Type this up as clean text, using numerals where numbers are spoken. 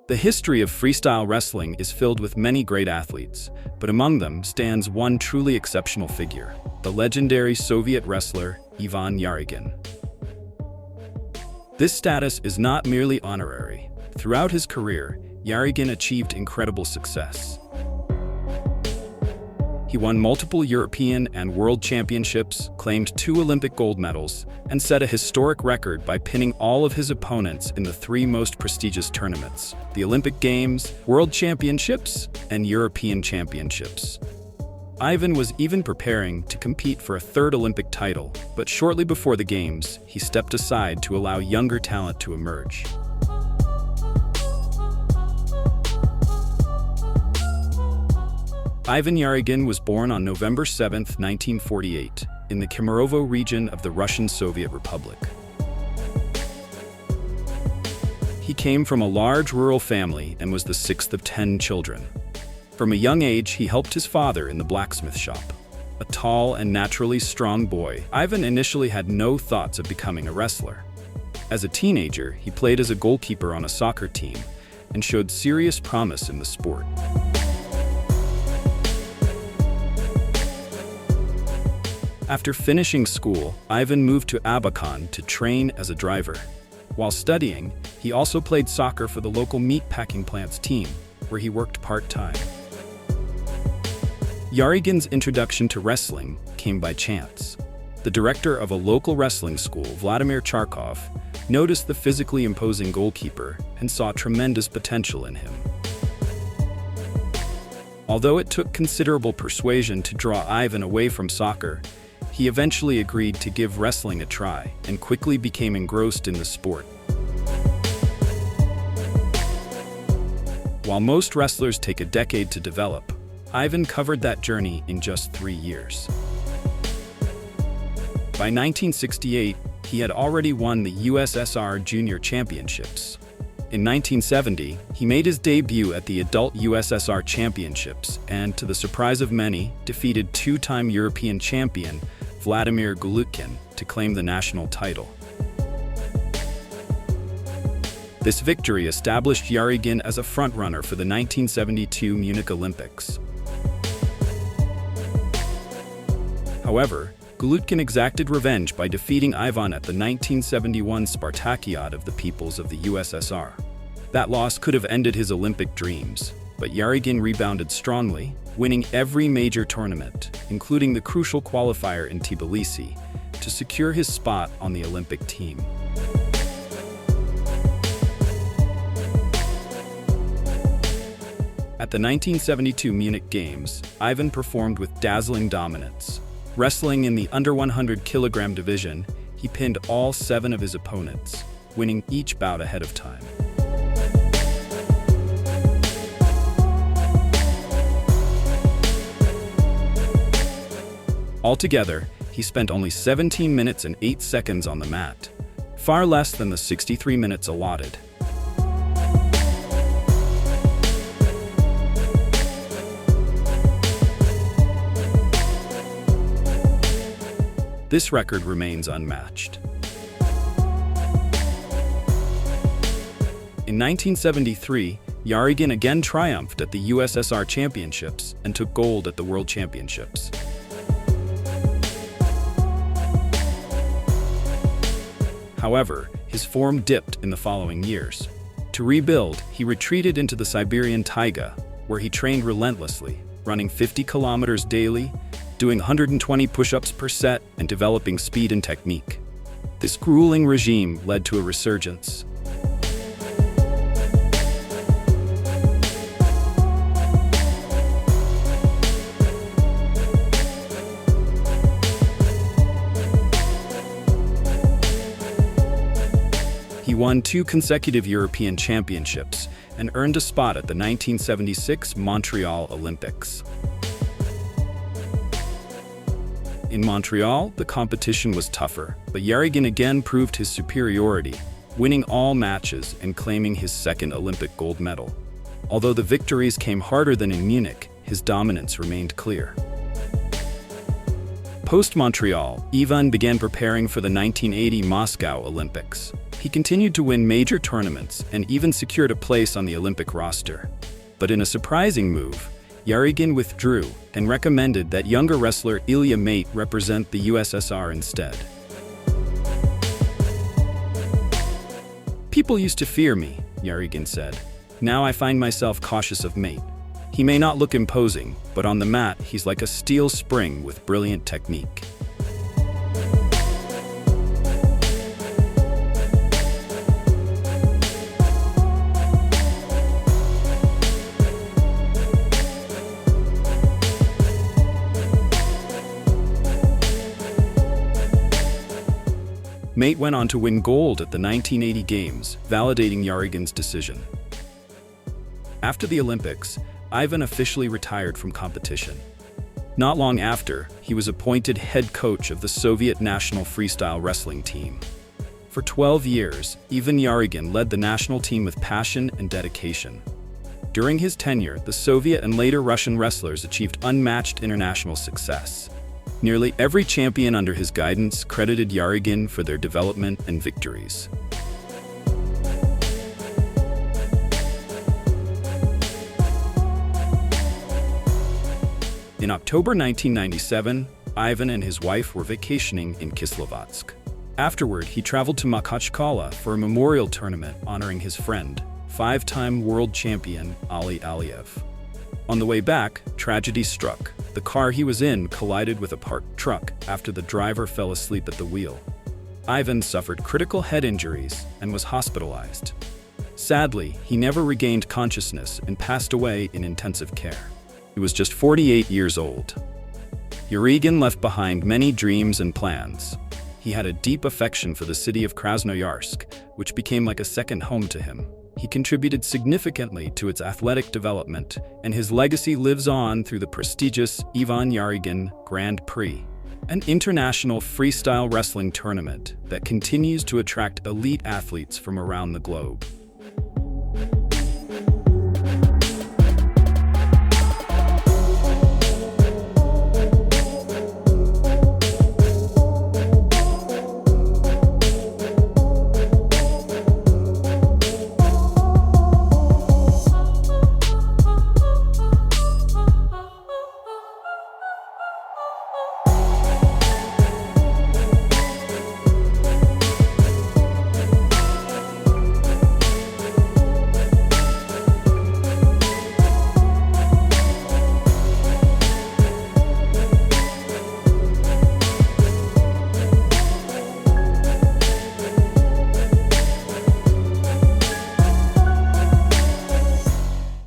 The history of freestyle wrestling is filled with many great athletes, but among them stands one truly exceptional figure, the legendary Soviet wrestler Ivan Yarygin. This status is not merely honorary. Throughout his career, Yarygin achieved incredible success. He won multiple European and World Championships, claimed 2 Olympic gold medals, and set a historic record by pinning all of his opponents in the 3 most prestigious tournaments: the Olympic Games, World Championships, and European Championships. Ivan was even preparing to compete for a 3rd Olympic title, but shortly before the Games, he stepped aside to allow younger talent to emerge. Ivan Yarygin was born on November 7, 1948, in the Kemerovo region of the Russian Soviet Republic. He came from a large rural family and was the 6th of 10 children. From a young age, he helped his father in the blacksmith shop. A tall and naturally strong boy, Ivan initially had no thoughts of becoming a wrestler. As a teenager, he played as a goalkeeper on a soccer team and showed serious promise in the sport. After finishing school, Ivan moved to Abakan to train as a driver. While studying, he also played soccer for the local meat packing plant's team, where he worked part-time. Yarygin's introduction to wrestling came by chance. The director of a local wrestling school, Vladimir Charkov, noticed the physically imposing goalkeeper and saw tremendous potential in him. Although it took considerable persuasion to draw Ivan away from soccer, he eventually agreed to give wrestling a try and quickly became engrossed in the sport. While most wrestlers take a decade to develop, Ivan covered that journey in just 3 years. By 1968, he had already won the USSR Junior Championships. In 1970, he made his debut at the Adult USSR Championships and, to the surprise of many, defeated 2-time European champion Vladimir Gulutkin to claim the national title. This victory established Yarygin as a frontrunner for the 1972 Munich Olympics. However, Gulutkin exacted revenge by defeating Ivan at the 1971 Spartakiad of the Peoples of the USSR. That loss could have ended his Olympic dreams, but Yarygin rebounded strongly, winning every major tournament, including the crucial qualifier in Tbilisi, to secure his spot on the Olympic team. At the 1972 Munich Games, Ivan performed with dazzling dominance. Wrestling in the under 100 kilogram division, he pinned all 7 of his opponents, winning each bout ahead of time. Altogether, he spent only 17 minutes and 8 seconds on the mat, far less than the 63 minutes allotted. This record remains unmatched. In 1973, Yarygin again triumphed at the USSR Championships and took gold at the World Championships. However, his form dipped in the following years. To rebuild, he retreated into the Siberian taiga, where he trained relentlessly, running 50 kilometers daily, doing 120 push-ups per set, and developing speed and technique. This grueling regime led to a resurgence. He won 2 consecutive European Championships and earned a spot at the 1976 Montreal Olympics. In Montreal, the competition was tougher, but Yarygin again proved his superiority, winning all matches and claiming his 2nd Olympic gold medal. Although the victories came harder than in Munich, his dominance remained clear. Post-Montreal, Ivan began preparing for the 1980 Moscow Olympics. He continued to win major tournaments and even secured a place on the Olympic roster. But in a surprising move, Yarygin withdrew and recommended that younger wrestler Ilya Mate represent the USSR instead. "People used to fear me," Yarygin said. "Now I find myself cautious of Mate. He may not look imposing, but on the mat he's like a steel spring with brilliant technique." Mate went on to win gold at the 1980 Games, validating Yarygin's decision. After the Olympics, Ivan officially retired from competition. Not long after, he was appointed head coach of the Soviet national freestyle wrestling team. For 12 years, Ivan Yarygin led the national team with passion and dedication. During his tenure, the Soviet and later Russian wrestlers achieved unmatched international success. Nearly every champion under his guidance credited Yarygin for their development and victories. In October 1997, Ivan and his wife were vacationing in Kislovodsk. Afterward, he traveled to Makhachkala for a memorial tournament honoring his friend, five-time world champion Ali Aliyev. On the way back, tragedy struck. The car he was in collided with a parked truck after the driver fell asleep at the wheel. Ivan suffered critical head injuries and was hospitalized. Sadly, he never regained consciousness and passed away in intensive care. He was just 48 years old. Yarygin left behind many dreams and plans. He had a deep affection for the city of Krasnoyarsk, which became like a second home to him. He contributed significantly to its athletic development, and his legacy lives on through the prestigious Ivan Yarygin Grand Prix, an international freestyle wrestling tournament that continues to attract elite athletes from around the globe.